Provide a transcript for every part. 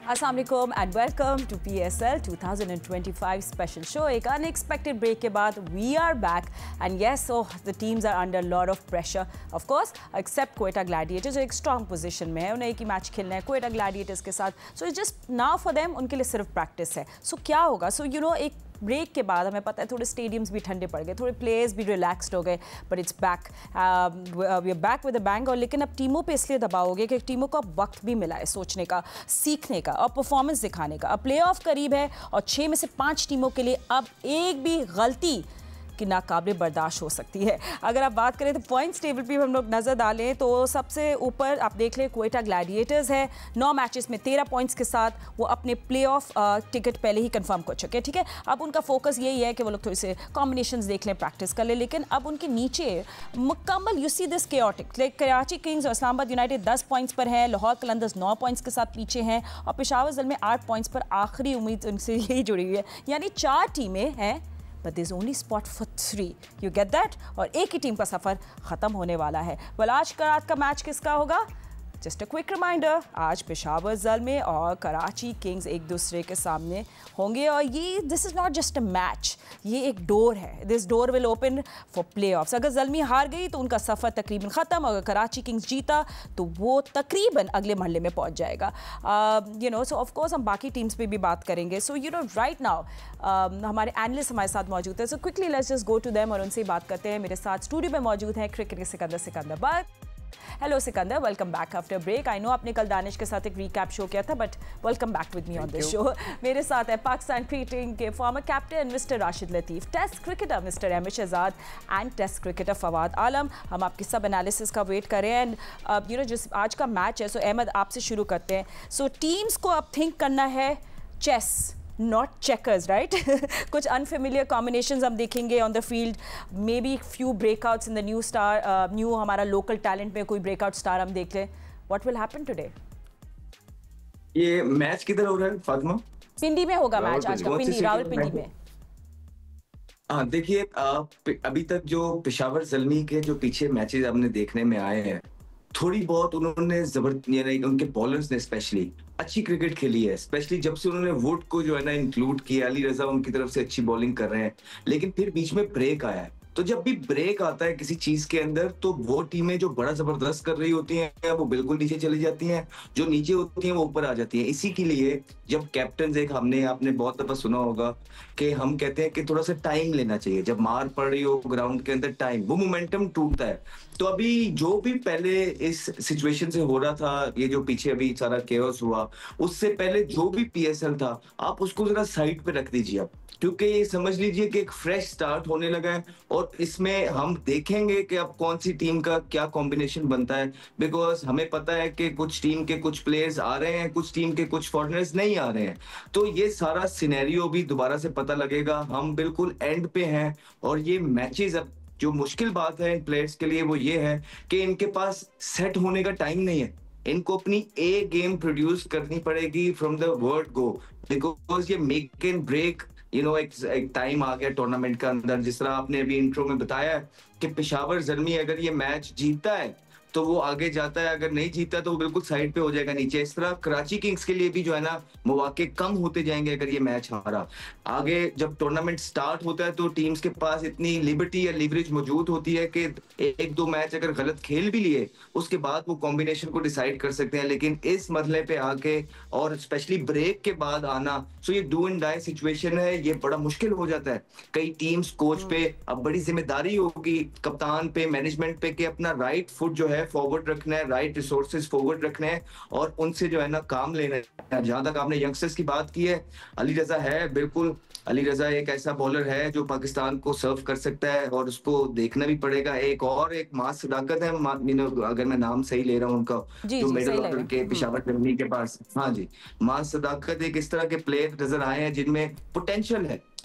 अस्सलाम वालेकुम and welcome to PSL 2025 special show. एक अनएक्सपेक्टेड ब्रेक के बाद we are back and yes, so the teams are under lot of pressure of course, except Quetta Gladiators जो एक strong position में है, उन्हें एक ही मैच खेलना है क्वेटा ग्लैडिएटर्स के साथ। So it's just now for them, उनके लिए सिर्फ प्रैक्टिस है। सो क्या होगा? सो यू नो, एक ब्रेक के बाद हमें पता है थोड़े स्टेडियम्स भी ठंडे पड़ गए, थोड़े प्लेयर्स भी रिलैक्सड हो गए, but it's back, we are back with a bang. और लेकिन अब टीमों पे इसलिए दबाव हो गया कि टीमों को अब वक्त भी मिला है सोचने का, सीखने का और परफॉर्मेंस दिखाने का। अब प्ले ऑफ करीब है और 6 में से 5 टीमों के लिए अब एक भी गलती कि नाकाबिले बर्दाश्त हो सकती है। अगर आप बात करें तो पॉइंट्स टेबल पे हम लोग नज़र डालें तो सबसे ऊपर आप देख लें क्वेटा ग्लैडिएटर्स है, 9 मैचेस में 13 पॉइंट्स के साथ वो अपने प्ले ऑफ टिकट पहले ही कंफर्म कर चुके हैं। ठीक है, अब उनका फोकस यही है कि वो लोग थोड़े से कॉम्बिनेशंस देख लें, प्रैक्टिस कर लें। लेकिन अब उनके नीचे मुकम्मल you see this chaotic, like Karachi Kings और इस्लामाबाद यूनाइटेड 10 पॉइंट्स पर है, लाहौर कलंदर्स 9 पॉइंट्स के साथ पीछे हैं और पेशावर ज़ल्मी 8 पॉइंट्स पर। आखिरी उम्मीद उनसे यही जुड़ी हुई है, यानी 4 टीमें हैं but there's only spot for 3. You get that? और एक ही टीम का सफ़र ख़त्म होने वाला है। well, आज का रात का मैच किसका होगा? जस्ट अ क्विक रिमाइंडर, आज पेशावर ज़ल्मी और कराची किंग्स एक दूसरे के सामने होंगे और ये this is not just a match, ये एक डोर है। This door will open for play offs. अगर ज़ल्मी हार गई तो उनका सफ़र तकरीबन ख़त्म, अगर कराची किंग्स जीता तो वो तकरीबन अगले महल्ले में पहुंच जाएगा। You know, so of course हम बाकी टीम्स पे भी बात करेंगे। So you know, right now हमारे एनालिस्ट हमारे साथ मौजूद है, so quickly let's just go to them और उनसे बात करते हैं। मेरे साथ स्टूडियो में मौजूद हैं क्रिकेट के Sikandar Butt. Hello Sikandar, welcome back after break. I know आपने कल दानिश के साथ एक रीकैप शो किया था, but welcome back with me on this show. मेरे साथ है पाकिस्तान क्रिकेट के former captain mister Rashid Latif, test cricketer mister Ahmed Shahzad and test cricketer Fawad Alam. हम आपके सब एनालिसिस का वेट कर रहे हैं एंड यू नो, जिस आज का मैच है, सो अहमद आपसे शुरू करते हैं। सो टीम्स को अब थिंक करना है चेस, नॉट चेकर्स, राइट? कुछ अनफेमिलियर कॉम्बिनेशंस हम देखेंगे on the field, may be few breakouts in the new star, new हमारा लोकल टैलेंट में कोई ब्रेकआउट स्टार हम देख लें। What will happen today? ये मैच किधर हो रहा है फातिमा? पिंडी में होगा मैच आज का, पिंडी, रावलपिंडी में। हाँ देखिए, अभी तक जो पेशावर ज़ल्मी के जो पीछे मैचेस हमने देखने में आए हैं, थोड़ी बहुत उन्होंने जबरदस्त, उनके बॉलर्स ने स्पेशली अच्छी क्रिकेट खेली है। स्पेशली जब से उन्होंने वुड को जो है ना इंक्लूड किया, अली रजा उनकी तरफ से अच्छी बॉलिंग कर रहे हैं, लेकिन फिर बीच में ब्रेक आया है। तो जब भी ब्रेक आता है किसी चीज के अंदर, तो वो टीमें जो बड़ा जबरदस्त कर रही होती हैं वो बिल्कुल नीचे चली जाती हैं, जो नीचे होती हैं वो ऊपर आ जाती हैं। इसी के लिए जब कैप्टन, एक आपने बहुत दफा सुना होगा कि हम कहते हैं कि थोड़ा सा टाइम लेना चाहिए। जब मार पड़ रही हो ग्राउंड के अंदर, टाइम, वो मोमेंटम टूटता है। तो अभी जो भी पहले इस सिचुएशन से हो रहा था, ये जो पीछे अभी सारा केओस हुआ, उससे पहले जो भी PSL था, आप उसको जरा साइड पे रख दीजिए आप, क्योंकि ये समझ लीजिए कि एक फ्रेश स्टार्ट होने लगा है और इसमें हम देखेंगे कि अब कौन सी टीम का क्या कॉम्बिनेशन बनता है। बिकॉज हमें पता है कि कुछ टीम के कुछ प्लेयर्स आ रहे हैं, कुछ टीम के कुछ फॉरेनर्स नहीं आ रहे हैं, तो ये सारा सिनेरियो भी दोबारा से पता लगेगा। हम बिल्कुल एंड पे हैं और ये मैचेस, अब जो मुश्किल बात है इन प्लेयर्स के लिए वो ये है कि इनके पास सेट होने का टाइम नहीं है। इनको अपनी ए गेम प्रोड्यूस करनी पड़ेगी from the word go, because ये make and break, you know, एक टाइम आ गया टूर्नामेंट का अंदर। जिस तरह आपने अभी इंट्रो में बताया कि पेशावर ज़ल्मी अगर ये मैच जीतता है तो वो आगे जाता है, अगर नहीं जीता तो वो बिल्कुल साइड पे हो जाएगा नीचे। इस तरह कराची किंग्स के लिए भी जो है ना मौके कम होते जाएंगे अगर ये मैच हारा। आगे जब टूर्नामेंट स्टार्ट होता है तो टीम्स के पास इतनी लिबर्टी या लीवरेज मौजूद होती है कि 1-2 मैच अगर गलत खेल भी लिए उसके बाद वो कॉम्बिनेशन को डिसाइड कर सकते हैं। लेकिन इस मसले पे आके और स्पेशली ब्रेक के बाद आना, सो ये डू एंड डाई सिचुएशन है, ये बड़ा मुश्किल हो जाता है। कई टीम्स, कोच पे अब बड़ी जिम्मेदारी होगी, कप्तान पे, मैनेजमेंट पे, कि अपना राइट फुट जो है फॉरवर्ड रखना है, राइट रिसोर्सेज फॉरवर्ड रखने हैं और उनसे जो है ना काम लेना है। जहां तक आपने यंगस्टर्स की बात की है, अली रजा है, बिल्कुल अली रजा एक ऐसा बॉलर है जो पाकिस्तान को सर्व कर सकता है और उसको देखना भी पड़ेगा। एक मास सदाकत है, अगर मैं नाम सही ले रहा हूँ उनका, जो मिडिल ऑर्डर के पेशावर ज़ल्मी के पास, हाँ जी, मास सदाकत, एक इस तरह के प्लेयर नजर आए हैं जिनमें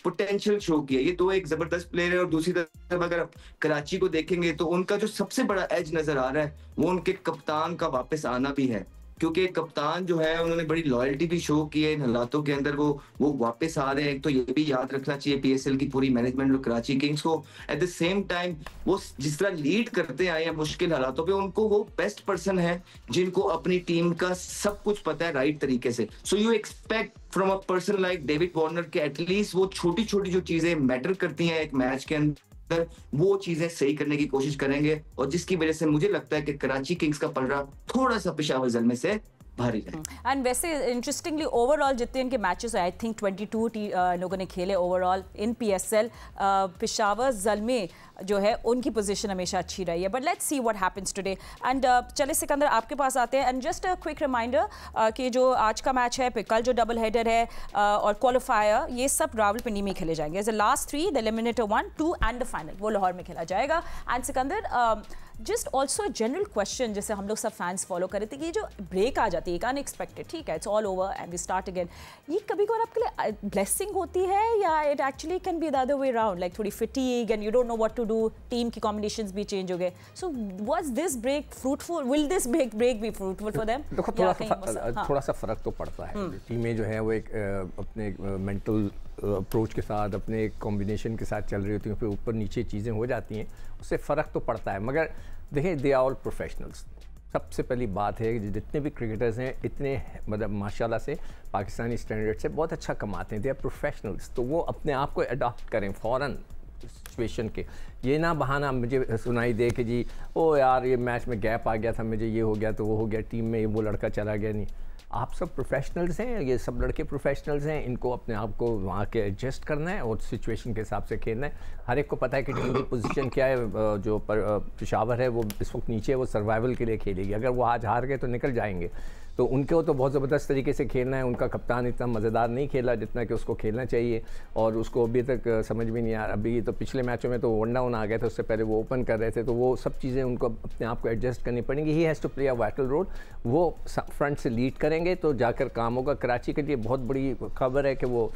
पोटेंशियल शो किया। ये तो एक जबरदस्त प्लेयर है और दूसरी तरफ अगर आप कराची को देखेंगे तो उनका जो सबसे बड़ा एज नजर आ रहा है वो उनके कप्तान का वापस आना भी है। क्योंकि कप्तान जो है उन्होंने बड़ी लॉयल्टी भी शो की है इन हालातों के अंदर, वो वापस आ रहे हैं। तो ये भी याद रखना चाहिए पीएसएल की पूरी मैनेजमेंट और कराची किंग्स को। एट द सेम टाइम वो जिस तरह लीड करते आए हैं मुश्किल हालातों पे, उनको वो बेस्ट पर्सन है जिनको अपनी टीम का सब कुछ पता है राइट तरीके से। So you expect from a person like David Warner के एटलीस्ट वो छोटी छोटी जो चीजें मैटर करती हैं एक मैच के अंदर, वो चीजें सही करने की कोशिश करेंगे, और जिसकी वजह से मुझे लगता है कि कराची किंग्स का पलड़ा थोड़ा सा पेशावर ज़ल्मे से भारी रहे। एंड वैसे इंटरेस्टिंगली ओवरऑल जितने इनके मैचेस आई थिंक 22 लोगों ने खेले overall in PSL, Peshawar Zalmi जो है उनकी पोजीशन हमेशा अच्छी रही है। But let's see what happens today. And चले सिकंदर आपके पास आते हैं। And just a quick reminder कि जो आज का मैच है, कल जो डबल हेडर है और क्वालिफायर, ये सब रावलपिंडी में खेले जाएंगे। As the last 3 the eliminator 1, 2 and the final वो लाहौर में खेला जाएगा। And Sikandar just also general question, जैसे हम लोग सब फैंस फॉलो कर रहे थे कि ये जो ब्रेक आ जाती है एक अनएक्सपेक्टेड, ठीक है it's all over and we start again, ये कभी कभार आपके लिए ब्लेसिंग होती है या it actually can be the other way around, like थोड़ी fatigue and you don't know what to do, team की कॉम्बिनेशंस भी चेंज हो गए। So was this break fruitful, will this break be fruitful for them? देखो थोड़ा सा फर्क तो पड़ता है। टीमें जो है वो एक अपने मेंटल अप्रोच के साथ, अपने एक कॉम्बिनेशन के साथ चल रही होती हैं, फिर ऊपर नीचे चीज़ें हो जाती हैं, उससे फ़र्क तो पड़ता है। मगर देखिए दे आर ऑल प्रोफेशनल्स। सबसे पहली बात है कि जितने भी क्रिकेटर्स हैं इतने मतलब माशाल्लाह से पाकिस्तानी स्टैंडर्ड से बहुत अच्छा कमाते हैं, दे आर प्रोफेशनल्स। तो वो अपने आप को अडॉप्ट करें फ़ौरन सिचुएशन के। ये ना बहाना मुझे सुनाई दे कि जी ओ यार ये मैच में गैप आ गया था, मुझे ये हो गया तो वो हो गया, टीम में वो लड़का चला गया। नहीं, आप सब प्रोफेशनल्स हैं, ये सब लड़के प्रोफेशनल्स हैं, इनको अपने आप को वहाँ के एडजस्ट करना है और सिचुएशन के हिसाब से खेलना है। हर एक को पता है कि टीम की पोजीशन क्या है। जो पेशावर है वो इस वक्त नीचे है, वो सर्वाइवल के लिए खेलेगी। अगर वो आज हार गए तो निकल जाएंगे, तो उनको तो बहुत ज़बरदस्त तरीके से खेलना है। उनका कप्तान इतना मज़ेदार नहीं खेला जितना कि उसको खेलना चाहिए, और उसको अभी तक समझ में नहीं आ रहा। अभी तो पिछले मैचों में तो वन डाउन आ गए थे, उससे पहले वो ओपन कर रहे थे, तो वो सब चीज़ें उनको अपने आप को एडजस्ट करनी पड़ेंगी। He has to play a vital role. वो फ्रंट से लीड करेंगे तो जाकर काम होगा। कराची के लिए बहुत बड़ी खबर है कि वो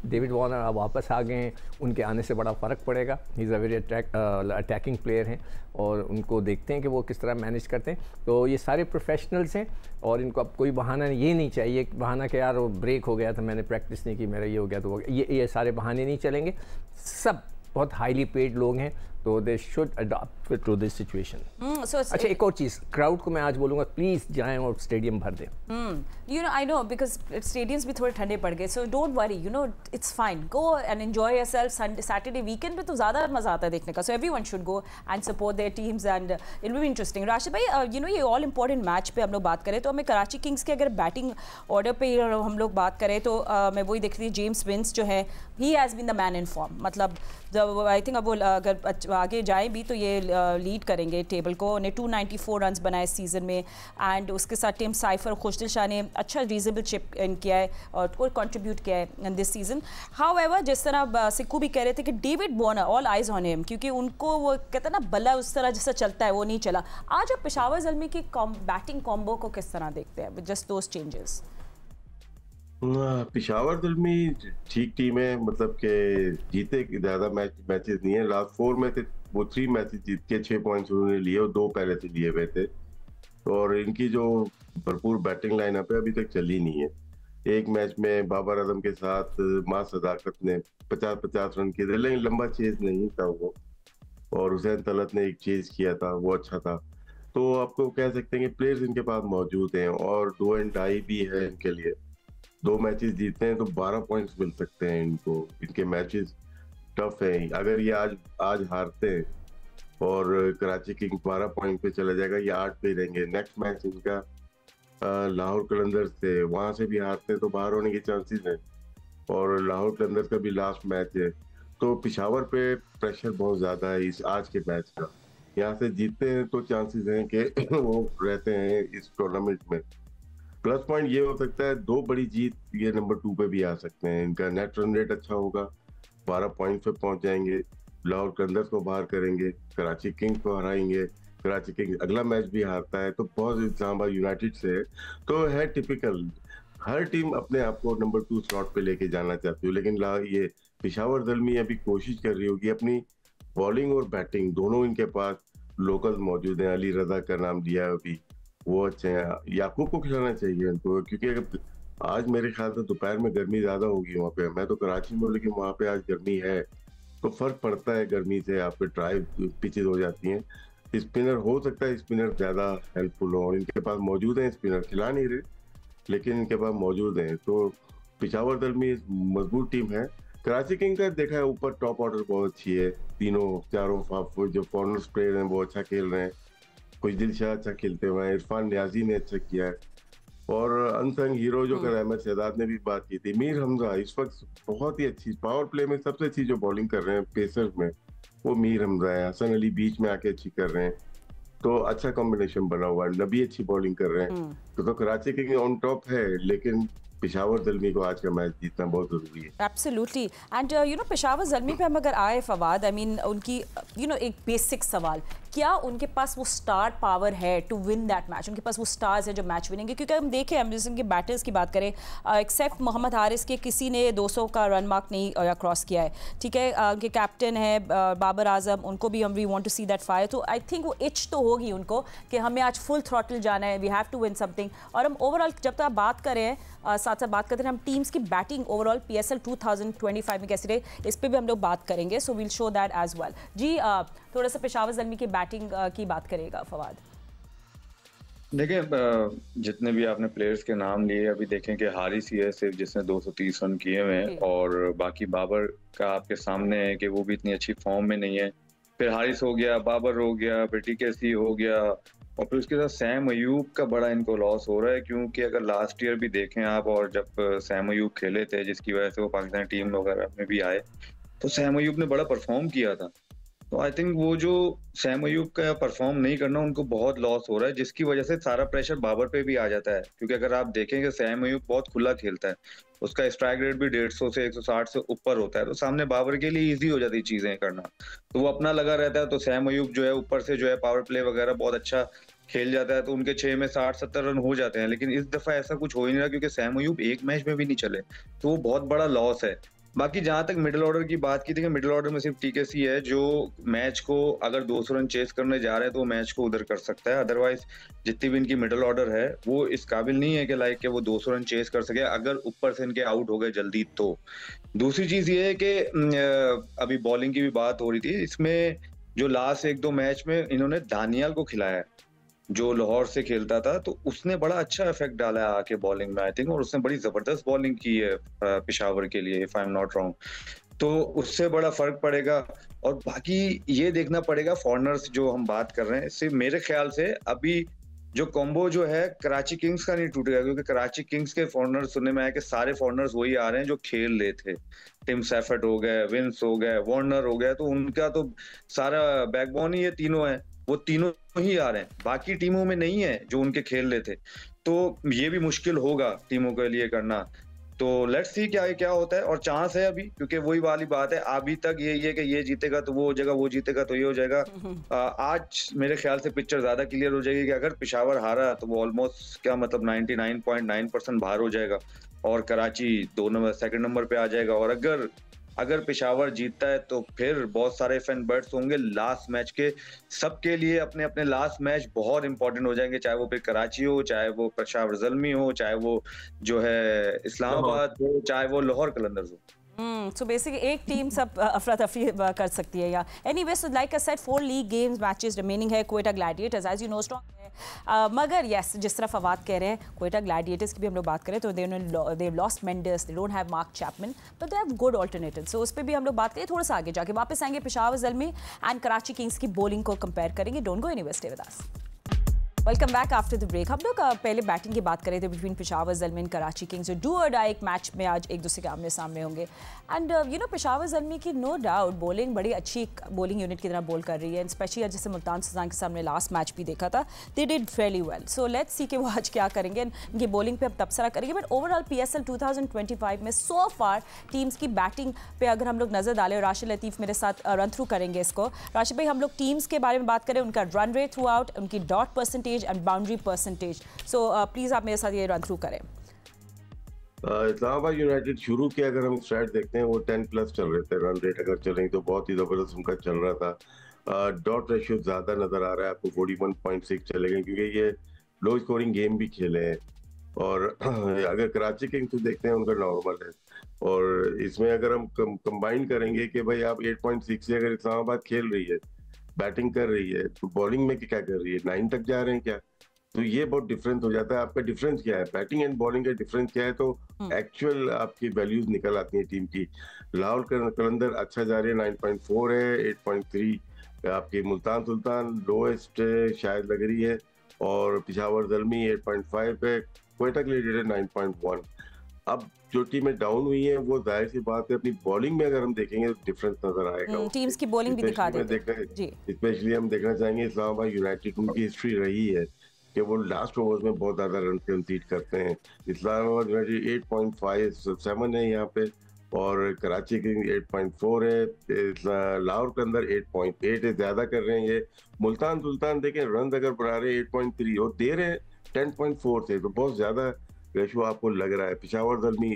डेविड वार्नर अब वापस आ गए हैं। उनके आने से बड़ा फ़र्क पड़ेगा। He is a very attacking player हैं, और उनको देखते हैं कि वो किस तरह मैनेज करते हैं। तो ये सारे प्रोफेशनल्स हैं, और इनको अब कोई बहाना ये नहीं चाहिए, बहाना कि यार वो ब्रेक हो गया था, मैंने प्रैक्टिस नहीं की, मेरा ये हो गया तो वो, ये सारे बहाने नहीं चलेंगे। सब बहुत हाईली पेड लोग हैं, तो they should adopt to this situation. अच्छा, एक और चीज़, क्राउड को मैं आज बोलूँगा प्लीज़ जाएं और स्टेडियम भर दें। You know I know because stadiums भी थोड़े ठंडे पड़ गए, so don't worry, you know it's fine, go and enjoy yourself. Sunday Saturday weekend पे तो ज़्यादा मज़ा आता है देखने का, so everyone should go and support their teams and it will be interesting. Rashid भाई, यू नो ये ऑल इंपॉर्टेंट मैच पे हम लोग बात करें तो हमें कराची किंग्स के अगर बैटिंग ऑर्डर पे हम लोग बात करें तो मैं वही देख रही थी, जेम्स विंस जो है he has been the man in form. मतलब जब आई थिंक अब वो अगर आगे जाए भी तो ये लीड करेंगे टेबल को। उन्हें 294 रन्स बनाए इस सीज़न में, एंड उसके साथ टिम साइफर, खुशदिल शाह ने अच्छा रीजनेबल चिप इन किया है और कंट्रीब्यूट किया है इन दिस सीज़न। हाउएवर, जिस तरह सिक्कू भी कह रहे थे कि David Warner, all eyes on him, क्योंकि उनको वो कहते हैं ना बल्ला उस तरह जैसा चलता है वो नहीं चला। आज आप पेशावर ज़ल्मी की बैटिंग कॉम्बो को किस तरह देखते हैं with just those changes? Peshawar Zalmi ठीक टीम है, मतलब कि जीते ज़्यादा मैचेस नहीं है। लास्ट 4 में थे वो 3 मैचेस जीत के 6 पॉइंट्स उन्होंने लिए और 2 पहले से लिए हुए थे। और इनकी जो भरपूर बैटिंग लाइनअप है अभी तक चली नहीं है। एक मैच में बाबर आजम के साथ मां सदाकत ने 50-50 रन किए थे, लेकिन लंबा चेज नहीं था वो, और हुसैन तलत ने एक चेज किया था, वो अच्छा था। तो आपको कह सकते हैं कि प्लेयर्स इनके पास मौजूद हैं, और 2 एंड डाई भी है इनके लिए। 2 मैचेस जीतते हैं तो 12 पॉइंट्स मिल सकते हैं इनको। इनके मैचेस टफ है। अगर ये आज हारते हैं और कराची किंग्स 12 पॉइंट पे चला जाएगा, ये 8 पे रहेंगे। नेक्स्ट मैच इनका लाहौर कलंदर्स से, वहां से भी हारते हैं तो बाहर होने के चांसेस हैं, और लाहौर कलंदर्स का भी लास्ट मैच है। तो पेशावर पे प्रेशर बहुत ज्यादा है इस आज के मैच का। यहाँ से जीतते हैं तो चांसेस हैं कि वो रहते हैं इस टूर्नामेंट में। प्लस पॉइंट ये हो सकता है 2 बड़ी जीत ये नंबर 2 पे भी आ सकते हैं। इनका नेट रन रेट अच्छा होगा, 12 पॉइंट पे पहुंच जाएंगे, लाहौर कलंदर्स को बाहर करेंगे, कराची किंग्स को हराएंगे। कराची किंग्स अगला मैच भी हारता है तो बहुत इस्लामाबाद यूनाइटेड से है, तो है टिपिकल। हर टीम अपने आप को नंबर 2 स्लॉट पे लेके जाना चाहती है, लेकिन ये पेशावर ज़ल्मी अभी कोशिश कर रही होगी अपनी बॉलिंग और बैटिंग दोनों इनके पास लोकल्स मौजूद हैं, अली रजा का नाम दिया है अभी, वो अच्छे हैं। याकूब को खिलाना चाहिए उनको, क्योंकि आज मेरे ख्याल से दोपहर में गर्मी ज्यादा होगी वहाँ पे। मैं तो कराची में हूँ, लेकिन वहाँ पे आज गर्मी है, तो फर्क पड़ता है गर्मी से। आप पे ड्राई पिचेस हो जाती हैं। स्पिनर हो सकता है स्पिनर ज्यादा हेल्पफुल हो, और इनके पास मौजूद है स्पिनर, खिला नहीं रहे लेकिन इनके पास मौजूद हैं। तो पिशावर दल में मजबूत टीम है। कराची किंग का देखा है ऊपर टॉप ऑर्डर बहुत अच्छी है, तीनों चारों जो फॉरनर्स प्लेयर हैं वो अच्छा खेल रहे हैं। कुछ दिलशाह अच्छा खेलते हुए हैं, इरफान न्याजी ने अच्छा किया है, और अनसंग हीरो जो कर अहमद शहजाद ने भी बात की थी, मीर हमजा इस वक्त बहुत ही अच्छी पावर प्ले में सबसे अच्छी जो बॉलिंग कर रहे हैं पेसर्स में, वो मीर हमजा है। हसन अली बीच में आके अच्छी कर रहे हैं, तो अच्छा कॉम्बिनेशन बना हुआ है। नबी अच्छी बॉलिंग कर रहे हैं, तो कराची किंग ऑन टॉप है, लेकिन पेशावर ज़ल्मी को आज का मैच जीतना बहुत जरूरी है। Absolutely. And you know Peshawar Zalmi पे हम अगर आए फवाद, आई मीन उनकी एक बेसिक सवाल, क्या उनके पास वो स्टार पावर है टू विन दैट मैच? उनके पास वो स्टार्स है जो मैच विनेंगे? क्योंकि हम देखें, हम जैसे उनके बैटर्स की बात करें, एक्सेप्ट मोहम्मद हारिस के किसी ने 200 का रन मार्क नहीं क्रॉस किया है, ठीक है। उनके कैप्टन है बाबर आजम, उनको भी हम we want to see that fire. तो आई थिंक वो इच तो होगी उनको कि हमें आज फुल थ्रॉटल जाना है, we have to win something. और हम ओवरऑल जब तक आप बात करें, साथ साथ बात करते हैं हम टीम्स की बैटिंग ओवरऑल PSL 2025 में कैसी रही, इस पर भी हम लोग बात करेंगे। So we'll show that as well. जी थोड़ा सा पेशावर ज़ल्मी की बैटिंग की बात करेगा फवाद। देखिए, जितने भी आपने प्लेयर्स के नाम लिए, अभी देखें कि हारिस ही है सिर्फ जिसने 230 रन किए हुए हैं, और बाकी बाबर का आपके सामने है कि वो भी इतनी अच्छी फॉर्म में नहीं है। फिर हारिस हो गया, बाबर हो गया, फिर TKC हो गया, और फिर उसके साथ सैम अयूब का बड़ा इनको लॉस हो रहा है। क्योंकि अगर लास्ट ईयर भी देखें आप, और जब सैम अयूब खेले थे जिसकी वजह से वो पाकिस्तानी टीम वगैरह में भी आए, तो सैम अयूब ने बड़ा परफॉर्म किया था। तो आई थिंक वो जो सैम अयूब का परफॉर्म नहीं करना उनको बहुत लॉस हो रहा है, जिसकी वजह से सारा प्रेशर बाबर पे भी आ जाता है। क्योंकि अगर आप देखेंगे सैम अयूब बहुत खुला खेलता है, उसका स्ट्राइक रेट भी 150 से 160 से ऊपर होता है, तो सामने बाबर के लिए इजी हो जाती है चीजें करना, तो वो अपना लगा रहता है। तो सैम अयूब जो है ऊपर से जो है पावर प्ले वगैरह बहुत अच्छा खेल जाता है, तो उनके 6 में 60-70 रन हो जाते हैं। लेकिन इस दफा ऐसा कुछ हो ही नहीं रहा, क्योंकि सैम अयूब एक मैच में भी नहीं चले, तो वो बहुत बड़ा लॉस है। बाकी जहां तक मिडिल ऑर्डर की बात की थी, मिडिल ऑर्डर में सिर्फ TKC है जो मैच को अगर 200 रन चेस करने जा रहे हैं तो वो मैच को उधर कर सकता है। अदरवाइज जितनी भी इनकी मिडिल ऑर्डर है वो इस काबिल नहीं है कि लाइक कि वो 200 रन चेस कर सके, अगर ऊपर से इनके आउट हो गए जल्दी तो। दूसरी चीज ये है कि अभी बॉलिंग की भी बात हो रही थी, इसमें जो लास्ट 1-2 मैच में इन्होंने दानियाल को खिलाया है जो लाहौर से खेलता था, तो उसने बड़ा अच्छा इफेक्ट डाला है आके बॉलिंग में आई थिंक, और उसने बड़ी जबरदस्त बॉलिंग की है पेशावर के लिए, if I am not wrong. तो उससे बड़ा फर्क पड़ेगा। और बाकी ये देखना पड़ेगा फॉरनर्स जो हम बात कर रहे हैं, सिर्फ मेरे ख्याल से अभी जो कॉम्बो जो है कराची किंग्स का नहीं टूटेगा, क्योंकि कराची किंग्स के फॉरनर्स सुनने में आया कि सारे फॉरनर्स वही आ रहे हैं जो खेल रहे थे। टिम सैफर्ट हो गए, विंस हो गए, वार्नर हो गया, तो उनका तो सारा बैकबोन ही ये तीनों है, वो तीनों ही आ रहे हैं, बाकी टीमों में नहीं है जो उनके खेल रहे थे। तो ये भी मुश्किल होगा टीमों के लिए करना। तो लेट्स सी क्या होता है, और चांस है अभी, क्योंकि वही वाली बात है, अभी तक ये कि ये जीतेगा तो वो हो जाएगा, वो जीतेगा तो ये हो जाएगा। आज मेरे ख्याल से पिक्चर ज्यादा क्लियर हो जाएगी कि अगर पेशावर हारा तो वो ऑलमोस्ट क्या मतलब 99.9% बाहर हो जाएगा, और कराची 2 नंबर पे आ जाएगा। और अगर पेशावर जीतता है तो फिर बहुत सारे फैन बर्ड्स होंगे लास्ट मैच के, सबके लिए अपने अपने लास्ट मैच बहुत इंपॉर्टेंट हो जाएंगे, चाहे वो फिर कराची हो, चाहे वो पेशावर ज़ल्मी हो, चाहे वो जो है इस्लामाबाद हो, चाहे वो लाहौर कलंदर्स हो। सो बेसिकली एक टीम सब अफरा तफरी कर सकती है या anyway. So like I said 4 league games matches remaining है। Quetta gladiators as you know strong है, मगर यस जिस तरह फवाद कह रहे हैं, क्वेटा ग्लैडिएटर्स की भी हम लोग बात करें तो they lost Mendis, they don't have Mark Chapman, but they have good alternative. So उस पर भी हम लोग बात करें, थोड़ा सा आगे जाके वापस आएंगे पेशावर ज़ल्मी एंड कराची किंग्स की बॉलिंग को कंपेयर करेंगे। Don't go anywhere, stay with us. Welcome back after the break. हम लोग पहले बैटिंग की बात कर रहे थे between Peshawar Zalmi and Karachi Kings, जो डू और डाई एक मैच में आज एक दूसरे के आमने सामने होंगे। And you know Peshawar Zalmi की नो डाउट बॉलिंग बड़ी अच्छी बॉलिंग यूनिट की तरह बॉल कर रही है, एंड स्पेशली जैसे मुल्तान सुल्तान के सामने लास्ट मैच भी देखा था, they did very well. So let's see कि वो आज क्या करेंगे, इनकी बॉलिंग पे अब तबसरा करेंगे। बट ओवरऑल PSL 2025 में सो फार टीम्स की बैटिंग पे अगर हम लोग नज़र डालें, राशिद लतीफ़ मेरे साथ रन थ्रू करेंगे इसको। राशिद भाई, हम लोग टीम्स के बारे में बात करें, उनका रन रेट थ्रू आउट, उनकी dot percentage and boundary percentage. So please आप मेरे साथ ये रन थ्रू करें। इस्लामाबाद यूनाइटेड शुरू के अगर हम स्टैट देखते हैं वो 10+ चल रहे थे रन रेट, अगर चलेंगे तो बहुत ही जबरदस्त उनका चल रहा था। डॉट रेशियो ज्यादा नजर आ रहा है आपको, 41.6 चले गए, क्योंकि ये लो स्कोरिंग गेम भी खेले हैं। और अगर कराची किंग्स तो देखते हैं उनका नॉर्मल है, और इसमें अगर हम कंबाइन करेंगे कि भाई आप 8.6 से अगर इस्लामाबाद खेल रही है, बैटिंग कर रही है, तो बॉलिंग में क्या कर रही है, 9 तक जा रहे हैं क्या, तो ये बहुत डिफरेंस हो जाता है। आपका डिफरेंस क्या है, बैटिंग एंड बॉलिंग का डिफरेंस क्या है, तो एक्चुअल आपकी वैल्यूज निकल आती हैं टीम की। लाहौर कलंदर अच्छा जा रही है, 9.4 है, 8.3 आपकी मुल्तान सुल्तान लोएस्ट शायद लग रही है, और पिशावर ज़ल्मी 8.5 है, क्वेटा ग्लैडिएटर 9.1। अब जो टीमें डाउन हुई हैं वो जाहिर सी बात है अपनी बॉलिंग में अगर हम देखेंगे तो डिफरेंस नजर आएगा। टीम्स की बॉलिंग भी दिखा देते हैं। स्पेशली हम देखना चाहेंगे इस्लामाबाद यूनाइटेड, उनकी हिस्ट्री रही है कि वो लास्ट ओवर्स में बहुत ज्यादा रन कंसीड करते हैं। इस्लामाबाद यूनाइटेड 8.57 है यहाँ पे, और कराची किंग्स 8.4 है, लाहौर के अंदर 8.8 है, ज्यादा कर रहे हैं ये। मुल्तान सुल्तान देखें रन अगर बना रहे 8.3 और दे रहे 10.4 से, तो बहुत ज्यादा रेशो आपको लग रहा है। पिशावर ज़ल्मी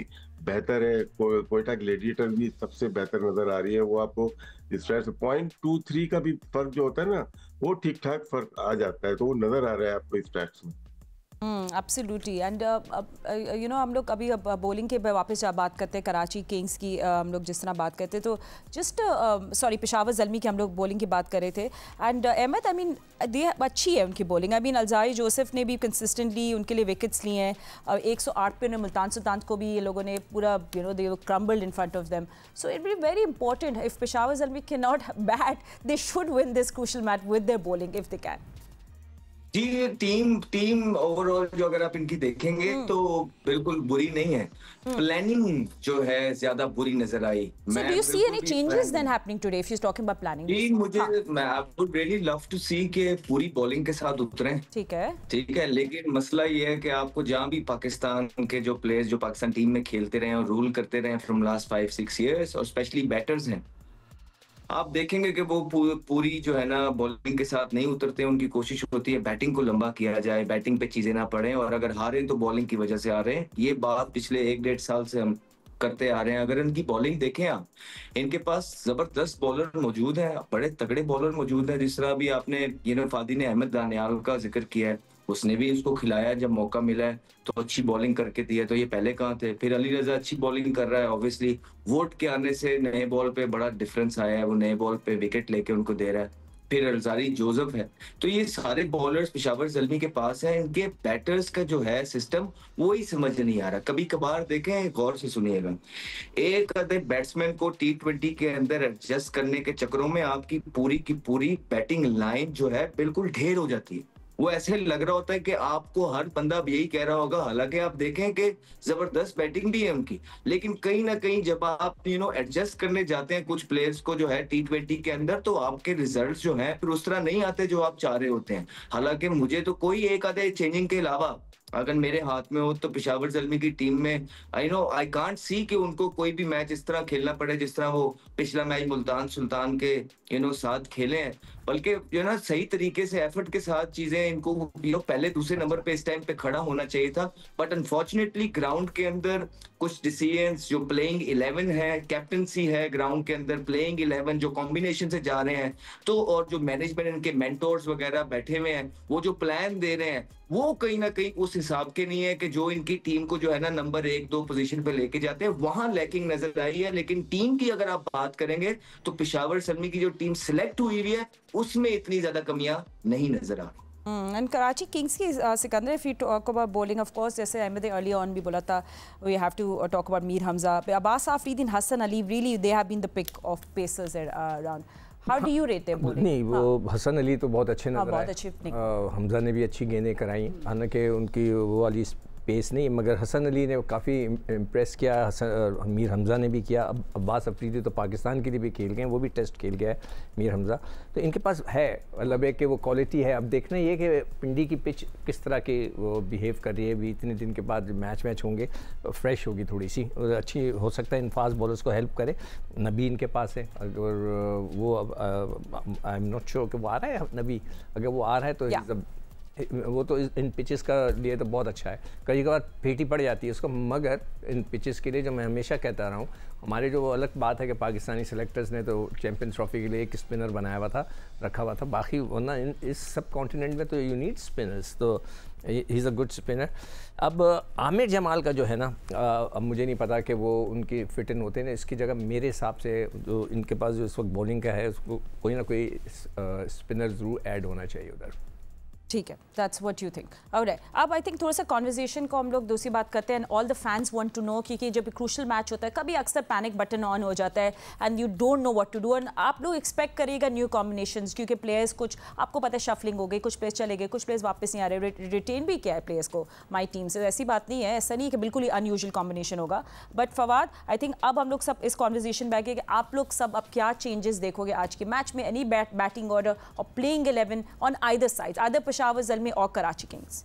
बेहतर है, कोयटा ग्लैडिएटर भी सबसे बेहतर नजर आ रही है, वो आपको इस तरह से 0.23 का भी फर्क जो होता है ना, वो ठीक ठाक फर्क आ जाता है, तो वो नजर आ रहा है आपको इस स्टैट्स में। एब्सोल्युटली। एंड यू नो हम लोग अभी बॉलिंग के वापस बात करते हैं कराची किंग्स की, हम लोग जिस तरह बात करते हैं, तो जस्ट सॉरी पिशावर ज़ल्मी की हम लोग बॉलिंग की बात कर रहे थे। And Ahmad, I mean they अच्छी है उनकी bowling. I mean Alzarri Joseph ने भी कंसिस्टेंटली उनके लिए विकेट्स लिए हैं, 108 पे मुल्तान सुल्तान को भी ये लोगों ने पूरा you know they crumbled in front of them. So it be very important if Peshawar Zalmi can not bat, they should win this crucial match with their bowling if they can. जी, टीम ओवरऑल जो अगर आप इनकी देखेंगे तो बिल्कुल बुरी नहीं है। प्लानिंग जो है ज्यादा बुरी नजर आई। So do you see any changes then happening today if she's talking about planning? जी, मुझे मैं I would really love to see कि पूरी बॉलिंग के साथ उतरें। ठीक है, लेकिन मसला ये है कि आपको जहाँ भी पाकिस्तान के जो प्लेयर्स जो पाकिस्तान टीम में खेलते रहे और रूल करते रहे फ्रॉम लास्ट 5-6 years, और स्पेशली बैटर्स हैं, आप देखेंगे कि वो पूरी जो है ना बॉलिंग के साथ नहीं उतरते। उनकी कोशिश होती है बैटिंग को लंबा किया जाए, बैटिंग पे चीजें ना पड़े, और अगर हारे तो बॉलिंग की वजह से आ रहे हैं। ये बात पिछले 1-1.5 साल से हम करते आ रहे हैं। अगर इनकी बॉलिंग देखें आप, इनके पास जबरदस्त बॉलर मौजूद हैं, बड़े तगड़े बॉलर मौजूद हैं। जिस तरह भी आपने फादी ने अहमद दानियाल का जिक्र किया है, उसने भी उसको खिलाया जब मौका मिला है, तो अच्छी बॉलिंग करके दिया। तो ये पहले कहाँ थे? फिर अली रजा अच्छी बॉलिंग कर रहा है। ऑब्वियसली वोट के आने से नए बॉल पे बड़ा डिफरेंस आया है, वो नए बॉल पे विकेट लेके उनको दे रहा है। फिर अलजारी जोसेफ है। तो ये सारे बॉलर्स पिशावर ज़ल्मी के पास हैं। इनके बैटर्स का जो है सिस्टम वो ही समझ नहीं आ रहा। कभी कभार देखें, गौर से सुनिएगा, एक आधे बैट्समैन को T20 के अंदर एडजस्ट करने के चक्करों में आपकी पूरी की पूरी बैटिंग लाइन जो है बिल्कुल ढेर हो जाती है। वो ऐसे लग रहा होता है कि आपको हर बंदा यही कह रहा होगा। हालांकि आप देखें कि जबरदस्त बैटिंग भी है उनकी, लेकिन कहीं ना कहीं जब आप एडजस्ट करने जाते हैं कुछ प्लेयर्स को जो है T20 के अंदर, तो आपके रिजल्ट्स जो हैं फिर उस तरह नहीं आते जो आप चाह रहे होते हैं। हालांकि मुझे तो कोई एक आधे चेंजिंग के अलावा अगर मेरे हाथ में हो तो पिशावर ज़ल्मी की टीम में आई कांट सी कि उनको कोई भी मैच इस तरह खेलना पड़े जिस तरह वो पिछला मैच मुल्तान सुल्तान के साथ खेले हैं। बल्कि सही तरीके से एफर्ट के साथ चीजें इनको पहले दूसरे नंबर पे इस टाइम पे खड़ा होना चाहिए था। बट अनफॉर्चुनेटली ग्राउंड के अंदर कुछ डिसीजंस, जो प्लेइंग 11 है, कैप्टनसी है ग्राउंड के अंदर, प्लेइंग 11 जो कॉम्बिनेशन से जा रहे हैं, तो और जो मैनेजमेंट इनके मेंटोर्स वगैरह बैठे हुए हैं, वो जो प्लान दे रहे हैं वो कहीं ना कहीं उस हिसाब के नहीं है कि जो इनकी टीम को जो है ना नंबर 1-2 पोजीशन पे लेके जाते हैं, वहां लैकिंग नजर आई है। लेकिन टीम की अगर आप बात करेंगे तो पिशावर ज़ल्मी की जो टीम सिलेक्ट हुई है उसमें इतनी ज्यादा कमियां नहीं नजर आ रही। एंड कराची किंग्स की Sikandar, if you talk about bowling, of course जैसे अहमद अर्ली ऑन भी बोला था, we have to talk about Mir Hamza, Abbas Afridi, Hasan Ali, really they have been the pick of pacers around. How do you rate their bowling? नहीं, वो हसन अली तो बहुत अच्छे नजर आए, हमजा ने भी अच्छी गेंदें कराई, हालांकि उनकी वो वाली पेस नहीं, मगर हसन अली ने काफ़ी इम्प्रेस किया, मीर हमज़ा ने भी किया। अब अब्बास अफरीदी तो पाकिस्तान के लिए भी खेल गए हैं, वो भी टेस्ट खेल गया है मीर हमज़ा। तो इनके पास है, मतलब है कि वो क्वालिटी है। अब देखना ये कि पिंडी की पिच किस तरह के वो बिहेव कर रही है। अभी इतने दिन के बाद मैच होंगे, फ्रेश होगी थोड़ी सी, अच्छी हो सकता है इन फास्ट बॉलर्स को हेल्प करे। नबी इनके पास है, अगर वो आई एम नॉट श्योर कि वो आ रहा है नबी, अगर वो आ रहा है तो वो तो इन पिचेस का लिए तो बहुत अच्छा है, कई बार फीटी पड़ जाती है उसको, मगर इन पिचेस के लिए जो मैं हमेशा कहता रहा हूँ, हमारे जो अलग बात है कि पाकिस्तानी सेलेक्टर्स ने तो चैंपियंस ट्रॉफी के लिए एक स्पिनर बनाया हुआ था, रखा हुआ था, बाकी वरना इस सब कॉन्टिनेंट में तो यू नीड स्पिनर्स, तो he is a good spinner. अब आमिर जमाल का जो है ना, अब मुझे नहीं पता कि वो उनकी फिट इन होते हैं, इसकी जगह मेरे हिसाब से जो इनके पास जो इस वक्त बॉलिंग का है उसको कोई ना कोई स्पिनर ज़रूर ऐड होना चाहिए उधर। ठीक है, that's what you think. Alright, अब आई थिंक थोड़ा सा कॉन्वर्जेशन को हम लोग दूसरी बात करते हैं। All the fans want to know कि जब क्रूशल मैच होता है कभी अक्सर पैनिक बटन ऑन हो जाता है and you don't know what to do, and आप लोग एक्सपेक्ट करिएगा न्यू कॉम्बिनेशंस, क्योंकि प्लेयर्स कुछ आपको पता है शफलिंग हो गई, कुछ प्लेयर्स चले गए, कुछ प्लेयर्स वापस नहीं आ रहे, रिटेन भी किया है प्लेयर्स को माई टीम से, ऐसी बात नहीं है, ऐसा नहीं है कि बिल्कुल ही अनयूजुअल कॉम्बिनेशन होगा। बट फवाद, आई थिंक अब हम लोग सब इस कॉन्वर्जेशन बैठ गए कि आप लोग सब अब क्या चेंजेस देखोगे आज के मैच में, एनी बैटिंग ऑर्डर और playing 11 on either side, either Peshawar Zalmi और कराची किंग्स।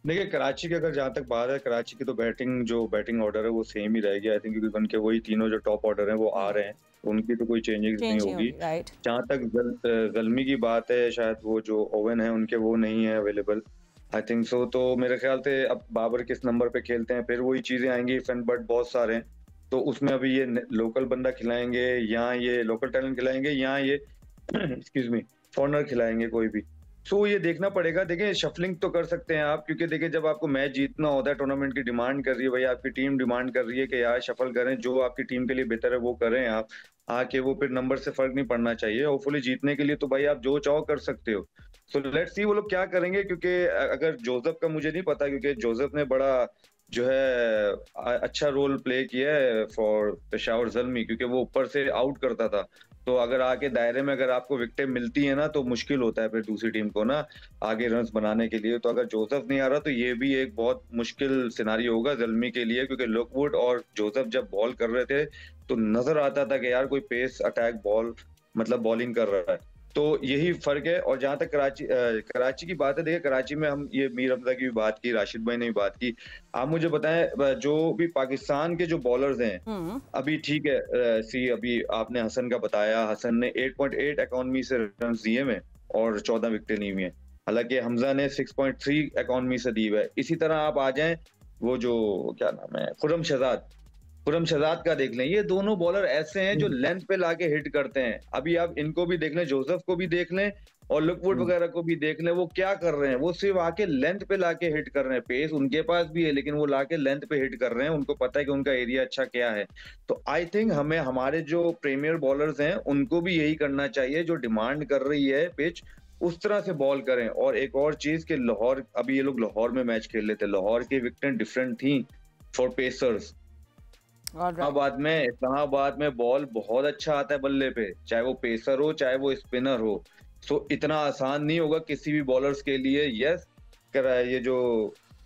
देखिए, कराची की अगर जहां तक बात है, कराची की तो बैटिंग ऑर्डर है वो सेम ही रहेगी आई थिंक, क्योंकि उनके वही तीनों जो टॉप ऑर्डर हैं वो आ रहे हैं, उनकी तो कोई चेंजिंग नहीं होगी। जहां तक ज़ल्मी की बात है, शायद वो जो ओवन है उनके वो नहीं है अवेलेबल आई थिंक सो, तो मेरे ख्याल से अब बाबर किस नंबर पे खेलते हैं, फिर वही चीजें आएंगी, फ्रंट बट बहुत सारे हैं, तो उसमें अभी ये लोकल बंदा खिलाएंगे या ये लोकल टैलेंट खिलाएंगे या ये एक्सक्यूज मी फॉरनर खिलाएंगे कोई भी, सो ये देखना पड़ेगा। देखिए, शफलिंग तो कर सकते हैं आप, क्योंकि देखिए जब आपको मैच जीतना होता है, टूर्नामेंट की डिमांड कर रही है भाई, आपकी टीम डिमांड कर रही है कि यार शफल करें, जो आपकी टीम के लिए बेहतर है वो करें आप आके, वो फिर नंबर से फर्क नहीं पड़ना चाहिए। होपफुली जीतने के लिए तो भाई आप जो चाहो कर सकते हो, सो लेट्स सी वो लोग क्या करेंगे, क्योंकि अगर जोसेफ का मुझे नहीं पता, क्योंकि जोसेफ ने बड़ा जो है अच्छा रोल प्ले किया है फॉर पेशावर ज़ल्मी, क्योंकि वो ऊपर से आउट करता था, तो अगर आके दायरे में अगर आपको विकेटें मिलती है ना तो मुश्किल होता है फिर दूसरी टीम को ना आगे रन्स बनाने के लिए, तो अगर जोसेफ नहीं आ रहा तो ये भी एक बहुत मुश्किल सिनारियो होगा ज़ल्मी के लिए, क्योंकि लुकवुड और जोसेफ जब बॉल कर रहे थे तो नजर आता था कि यार कोई पेस अटैक बॉल मतलब बॉलिंग कर रहा है, तो यही फर्क है। और जहां तक कराची की बात है, देखिए कराची में हम ये मीर हमजा की भी बात की, राशिद भाई ने भी बात की, आप मुझे बताएं जो भी पाकिस्तान के जो बॉलर्स हैं अभी, ठीक है सी अभी आपने हसन का बताया, हसन ने 8.8 इकोनॉमी से रन दिए में और 14 विकेटें ली हुई हैं, हालांकि हमजा ने 6.3 इकोनॉमी से दी हुआ है। इसी तरह आप आ जाएं वो जो क्या नाम है खुरम शहजाद का देख लें, ये दोनों बॉलर ऐसे हैं जो लेंथ पे लाके हिट करते हैं। अभी आप इनको भी देख लें, जोसेफ को भी देख लें और लुकवुड वगैरह को भी देख लें, वो क्या कर रहे हैं, वो सिर्फ आके लेंथ पे लाके हिट कर रहे हैं, पेस उनके पास भी है लेकिन वो लाके लेंथ पे हिट कर रहे हैं, उनको पता है कि उनका एरिया अच्छा क्या है। तो आई थिंक हमें हमारे जो प्रीमियर बॉलर्स हैं उनको भी यही करना चाहिए, जो डिमांड कर रही है पिच उस तरह से बॉल करें। और एक और चीज कि लाहौर, अभी ये लोग लाहौर में मैच खेल रहे थे, लाहौर की विकेटें डिफरेंट थी फॉर पेसर्स। इस्लामाबाद में बॉल बहुत अच्छा आता है बल्ले पे, चाहे वो पेसर हो चाहे वो स्पिनर हो, सो इतना आसान नहीं होगा किसी भी बॉलर्स के लिए। यस, ये जो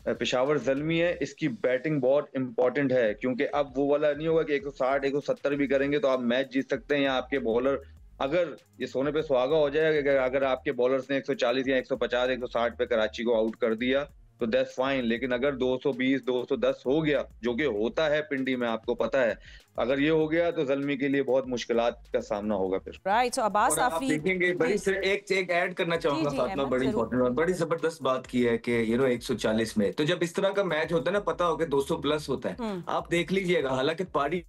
पेशावर ज़ल्मी है इसकी बैटिंग बहुत इंपॉर्टेंट है, क्योंकि अब वो वाला नहीं होगा कि 160 170 भी करेंगे तो आप मैच जीत सकते हैं, या आपके बॉलर अगर ये सोने पे सुहागा हो जाएगा अगर आपके बॉलर्स ने 140 या 150 160 पे कराची को आउट कर दिया तो दैट्स फाइन, लेकिन अगर 220 210 हो गया, जो कि होता है पिंडी में आपको पता है, अगर ये हो गया तो ज़ल्मी के लिए बहुत मुश्किलात का सामना होगा फिर। राइट, सो अब्बास आप देखेंगे बड़ी एक ऐड करना चाहूंगा फातिमा, बड़ी इंपॉर्टेंट और बड़ी जबरदस्त बात की है कि 140 में, तो जब इस तरह का मैच होता है ना, पता होगा 200 प्लस होता है, आप देख लीजिएगा, हालांकि पारी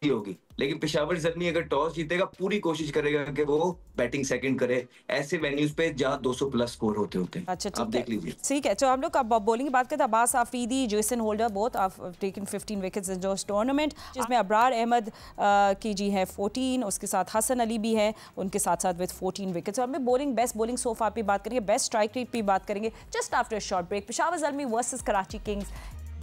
होगी लेकिन पेशावर ज़ल्मी अगर टॉस जीतेगा पूरी कोशिश करेगा कि वो बैटिंग सेकंड करे ऐसे वेन्यूज पे जहां 200 प्लस स्कोर होते हैं। अच्छा, आप देख लीजिए। ठीक है, तो हम लोग अब बॉलिंग की बात करते हैं। Abbas Afridi, Jason holder, both have taken 15 wickets in this tournament, जिसमें अबरार अहमद की जी है 14, उसके साथ हसन अली भी है उनके साथ साथ विद 14 विकेट्स। और हम bowling best bowling so far पे बात करेंगे, बेस्ट स्ट्राइक रेट पे बात करेंगे just after a short break. Peshawar Zalmi versus Karachi Kings,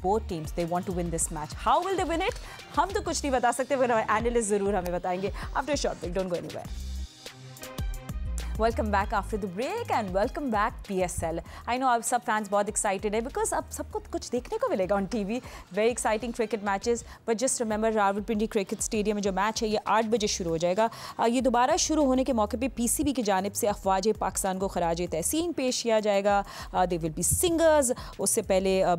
both teams they want to win this match. How will they win it? हम तो कुछ नहीं बता सकते, मगर एनालिस्ट जरूर हमें बताएंगे after short break. Don't go anywhere. Welcome back after the break and welcome back PSL। I know आप सब फैंस बहुत एक्साइटेड है बिकॉज अब सबको कुछ देखने को मिलेगा on TV, very exciting cricket matches. But just remember, Rawalpindi cricket stadium में जो मैच है ये 8 बजे शुरू हो जाएगा। ये दोबारा शुरू होने के मौके पे PCB की जानिब से अफवाज पाकिस्तान को खराज तहसीन पेश किया जाएगा। दे विल बी सिंगर्स, उससे पहले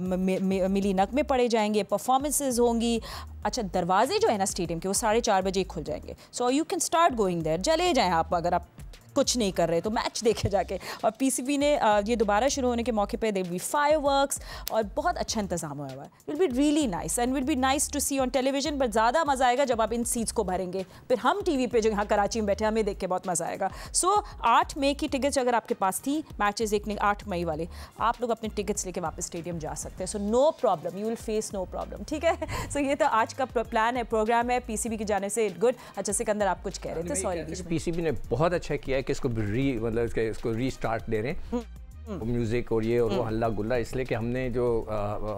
मिली नगमे पढ़े जाएंगे, परफॉर्मेंसेज होंगी। अच्छा, दरवाजे जो है ना स्टेडियम के वो 4:30 बजे खुल जाएंगे, so you can start going there. चले जाएँ आप, अगर आप कुछ नहीं कर रहे, तो मैच देखे जाके। और पीसीबी ने ये दोबारा शुरू होने के मौके पे दे विल बी फायरवर्क्स और बहुत अच्छा इंतजाम हुआ है। Will be really nice and will be nice to see on television, but ज़्यादा मज़ा आएगा जब आप इन सीट्स को भरेंगे, फिर हम टीवी पे जो यहाँ कराची में बैठे हमें देख के बहुत मज़ा आएगा। सो 8 मई की टिकट्स अगर आपके पास थी, मैचेस देखने 8 मई वाले, आप लोग अपने टिकट्स लेके वापस स्टेडियम जा सकते हैं। So no problem, you will face no problem, ठीक है। सो ये तो आज का प्लान है, प्रोग्राम है पीसीबी के जाने से। गुड। अच्छा सिकंदर आप कुछ कह रहे थे, सॉरी। पीसीबी ने बहुत अच्छा किया है कि इसको रीस्टार्ट दे रहे हैं म्यूज़िक और ये और वो हल्ला गुल्ला, इसलिए कि हमने जो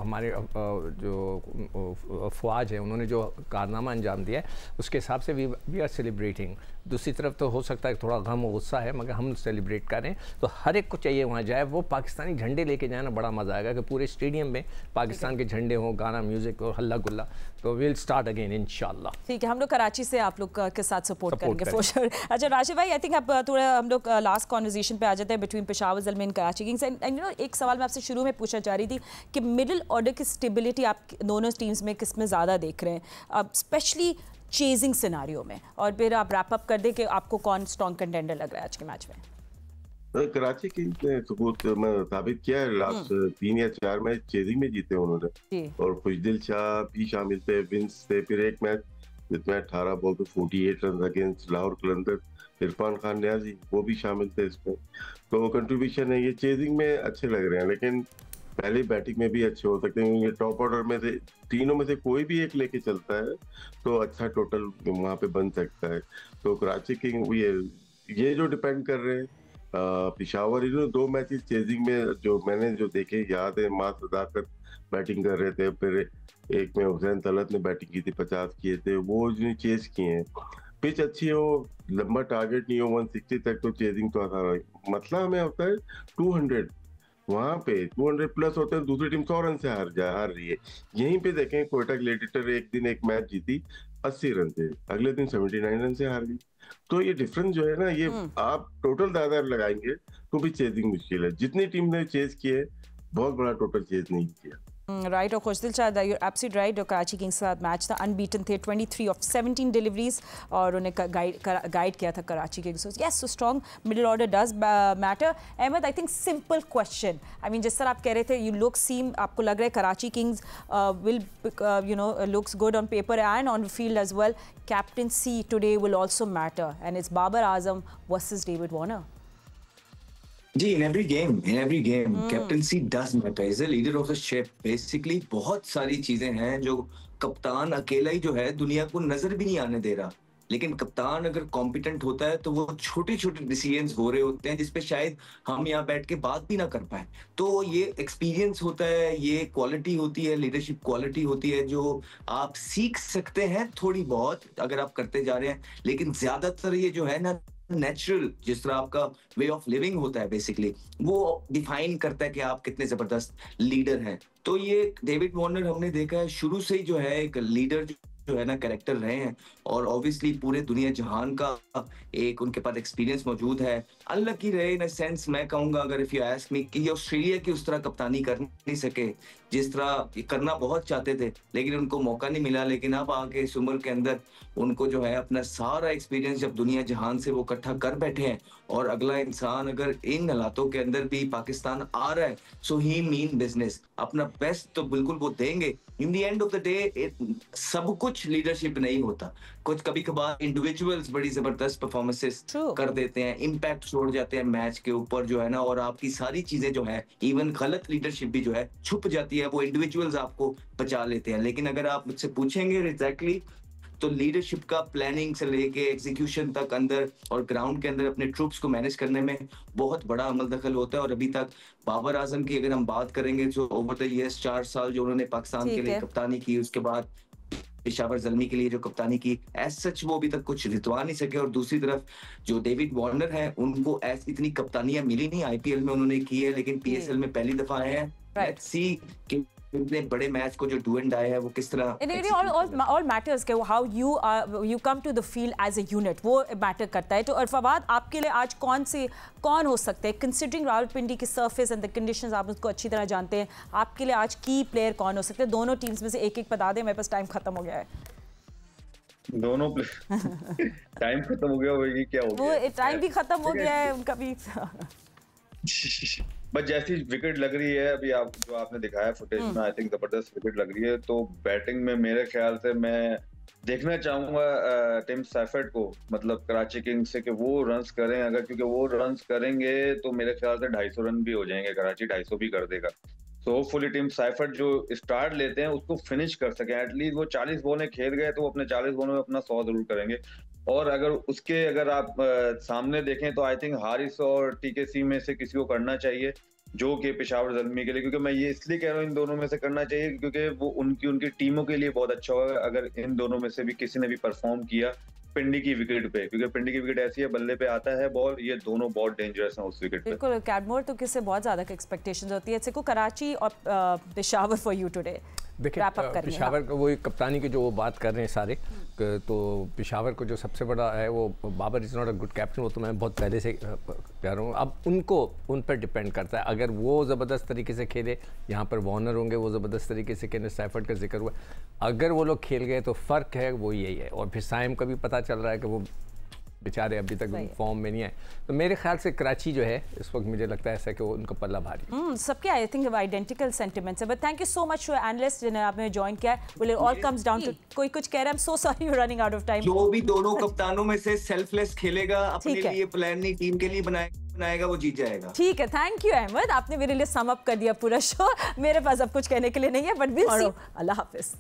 हमारे जो अफवाज है उन्होंने जो कारनामा अंजाम दिया है उसके हिसाब से वी आर सेलिब्रेटिंग। दूसरी तरफ तो हो सकता है थोड़ा गम और गुस्सा है, मगर हम सेलिब्रेट कर रहे हैं। तो हर एक को चाहिए वहाँ जाए, वो पाकिस्तानी झंडे लेके जाए ना, बड़ा मज़ा आएगा कि पूरे स्टेडियम में पाकिस्तान के झंडे हों, गाना म्यूज़िक और हल्ला गुल्ला। तो विल स्टार्ट अगेन इंशाल्लाह। ठीक है, हम लोग कराची से आप लोग के साथ सपोर्ट करेंगे फॉर श्योर। अच्छा राशिद भाई, आई थिंक आप थोड़ा हम लोग लास्ट कॉन्वर्सेशन पे आ जाते हैं between Peshawar Zalmi and Karachi Kings. And you know एक सवाल मैं आपसे शुरू में पूछना चाह रही थी कि मिडिल ऑर्डर की स्टेबिलिटी आप दोनों टीम्स में किस में ज़्यादा देख रहे हैं, अब स्पेशली चेजिंग सिनारियो में, और फिर आप रैप अप कर दें कि आपको कौन स्ट्रॉन्ग कंटेंडर लग रहा है आज के मैच में। कराची किंग्स ने सबूत साबित किया है, लास्ट 3 या 4 मैच चेजिंग में जीते उन्होंने, और खुशदिल शाह भी शामिल थे, विंस थे, फिर एक मैच जिसमें 18 बॉल पे 48 रन अगेंस्ट लाहौर कलंदर, इरफान खान न्याजी वो भी शामिल थे इसमें। तो कंट्रीब्यूशन है, ये चेजिंग में अच्छे लग रहे हैं, लेकिन पहले बैटिंग में भी अच्छे हो सकते हैं, क्योंकि टॉप ऑर्डर में से तीनों में से कोई भी एक लेके चलता है तो अच्छा टोटल वहाँ पे बन सकता है। तो कराची किंग ये जो डिपेंड कर रहे हैं पिशावर, 2 मैचेस चेजिंग में जो मैंने जो देखे याद है, मां सदाकत बैटिंग कर रहे थे, फिर एक में हुसैन तलत ने बैटिंग की थी, 50 किए थे, वो जो चेज किए हैं। पिच अच्छी हो, लंबा टारगेट नहीं हो 160 तक, तो चेजिंग तो आसान है। मतलब हमें होता है 200, वहां पे 200 प्लस होते हैं, दूसरी टीम 100 रन से हार रही है। यहीं पे देखें कोयटा ग्लेडिएटर एक दिन एक मैच जीती 80 रन से, अगले दिन 79 रन से हार गई। तो ये डिफरेंस जो है ना, ये आप टोटल ज्यादा लगाएंगे तो भी चेजिंग मुश्किल है। जितनी टीम ने चेज किए, बहुत बड़ा टोटल चेज नहीं किया। राइट। और Khushdil Shah, you are absolutely right. और कराची किंग्स के साथ मैच था, अनबीटन थे, 23 ऑफ 17 डिलीवरीज, और उन्हें गाइड किया था Karachi Kings. Yes, so strong middle order does matter. Ahmad, I think simple question, I mean जिस तरह आप कह रहे थे, यू लुक सीम, आपको लग रहा है Karachi Kings will you know looks good on paper and on field as well. Captaincy today will also matter and it's Babar Azam versus David Warner. जी, in every game, captaincy does matter. Is a leader of the ship. Basically, बहुत सारी चीजें हैं जो कप्तान अकेला ही जो है दुनिया को नजर भी नहीं आने दे रहा। लेकिन कप्तान अगर कॉम्पिटेंट होता है तो वो छोटे छोटे डिसीजंस हो रहे होते हैं जिसपे शायद हम यहाँ बैठ के बात भी ना कर पाए। तो ये एक्सपीरियंस होता है, ये क्वालिटी होती है, लीडरशिप क्वालिटी होती है जो आप सीख सकते हैं थोड़ी बहुत अगर आप करते जा रहे हैं। लेकिन ज्यादातर ये जो है ना, नेचुरल जिस तरह आपका वे ऑफ लिविंग होता है, बेसिकली वो डिफाइन करता है कि आप कितने जबरदस्त लीडर हैं। तो ये डेविड वार्नर हमने देखा है शुरू से ही जो है एक लीडर जो है ना कैरेक्टर रहे हैं, और ऑब्वियसली पूरे दुनिया जहान का एक उनके पास एक्सपीरियंस मौजूद है। अनलकी रहे इन सेंस, मैं कहूंगा अगर इफ यू आस्क मी, कि ऑस्ट्रेलिया की उस तरह कप्तानी कर नहीं सके जिस तरह करना बहुत चाहते थे, लेकिन उनको मौका नहीं मिला। लेकिन अब आके इस उम्र के अंदर उनको जो है अपना सारा एक्सपीरियंस जब दुनिया जहान से वो इकट्ठा कर बैठे हैं, और अगला इंसान अगर इन हालातों के अंदर भी पाकिस्तान आ रहा है, सो ही मीन बिजनेस, अपना बेस्ट तो बिल्कुल वो देंगे। In the end of the day सब कुछ लीडरशिप नहीं होता, कुछ कभी कभार इंडिविजुअल्स बड़ी जबरदस्त परफॉर्मेंसेस कर देते हैं, इम्पैक्ट छोड़ जाते हैं मैच के ऊपर जो है ना, और आपकी सारी चीजें जो है, इवन गलत लीडरशिप भी जो है छुप जाती है, वो इंडिविजुअल्स आपको बचा लेते हैं। लेकिन अगर आप मुझसे पूछेंगे एग्जैक्टली, तो लीडरशिप का प्लानिंग से लेके एग्जीक्यूशन तक अंदर और ग्राउंड के अंदर अपने ट्रूप्स को मैनेज करने में बहुत बड़ा अमल दखल होता है। और अभी तक बाबर आजम की अगर हम बात करेंगे, जो ओवर द ईयर्स 4 साल जो उन्होंने पाकिस्तान के लिए कप्तानी की, उसके बाद पेशावर ज़ल्मी के लिए जो कप्तानी की, एज सच वो अभी तक कुछ जितवा नहीं सके। और दूसरी तरफ जो डेविड वार्नर है, उनको इतनी कप्तानियां मिली नहीं, आईपीएल में उन्होंने की है, लेकिन पीएसएल में पहली दफा आए हैं। लेट्स सी कि इतने बड़े मैच को जो डू एंड डाई है वो किस तरह ऑल मैटर्स के how you come to the field as a unit, वो मैटर करता है। तो और फवाद, आपके लिए आज कौन हो सकते हैं, कंसिडरिंग रावलपिंडी की सरफेस एंड द कंडीशंस, आप उसको अच्छी तरह जानते हैं, आपके लिए आज की प्लेयर कौन हो सकते हैं? दोनों टीम्स में से एक एक बता दें, मेरे पास टाइम खत्म हो गया है। दोनों टाइम खत्म हो गया होगी, क्या हो गया? वो टाइम भी खत्म हो गया है उनका भी। बस जैसी विकेट लग रही है अभी, आप जो आपने दिखाया फुटेज में, आई थिंक जबरदस्त विकेट लग रही है। तो बैटिंग में मेरे ख्याल से मैं देखना चाहूंगा टिम सैफर्ड को, मतलब कराची किंग्स से, कि वो रन्स करें अगर, क्योंकि वो रन्स करेंगे तो मेरे ख्याल से 250 रन भी हो जाएंगे, कराची 250 भी कर देगा। तो होपफुली टिम सैफर्ड जो स्टार्ट लेते हैं उसको फिनिश कर सके। एटलीस्ट वो 40 बॉलें खेल गए तो वो अपने 40 बॉलों में अपना 100 जरूर करेंगे। और अगर आप सामने देखें तो आई थिंक हारिस और टीकेसी में से किसी को करना चाहिए, जो कि पेशावर ज़ल्मी के लिए, क्योंकि मैं ये इसलिए कह रहा हूँ इन दोनों में से करना चाहिए क्योंकि वो उनकी टीमों के लिए बहुत अच्छा होगा अगर इन दोनों में से भी किसी ने भी परफॉर्म किया पिंडी की विकेट पे, क्योंकि पिंडी की विकेट ऐसी है, बल्ले पे आता है बॉल, ये दोनों बहुत डेंजरस हैं उस विकेट पे। बिल्कुल, कैडमोर तो किससे बहुत ज्यादा एक्सपेक्टेशंस होती है। सिको कराची और पेशावर फॉर यू टुडे। देखिए पेशावर को वही कप्तानी की जो वो बात कर रहे हैं सारे, तो पेशावर को जो सबसे बड़ा है वो Babar is not a good captain, वो तो मैं बहुत पहले से कह रहा हूँ। अब उन पर डिपेंड करता है, अगर वो ज़बरदस्त तरीके से खेले, यहाँ पर वार्नर होंगे वो ज़बरदस्त तरीके से खेले, सैफर्ड का जिक्र हुआ, अगर वो लोग खेल गए तो फ़र्क है वो यही है। और फिर साइम का भी पता चल रहा है कि वो बेचारे अभी तक फॉर्म में नहीं है, तो मेरे ख्याल से कराची जो है इस वक्त मुझे लगता है ऐसा कि वो उनका पल्ला भारी। सबके आई थिंक आइडेंटिकल सेंटिमेंट्स है, but thank you so much to analyst जिन्हें आपने ज्वाइन किया। Will it all comes down to, कोई कुछ कह रहा है, I am so sorry you running out of time. जो भी दोनों कप्तानों में से सेल्फलेस खेलेगा, अपने लिए प्लान नहीं टीम के लिए बनाएगा, वो जीत जाएगा। ठीक है, थैंक यू अहमद, आपने मेरे लिए सम अप कर दिया पूरा शो। मेरे पास अब कुछ कहने के लिए नहीं है, but will see. Allah Hafiz.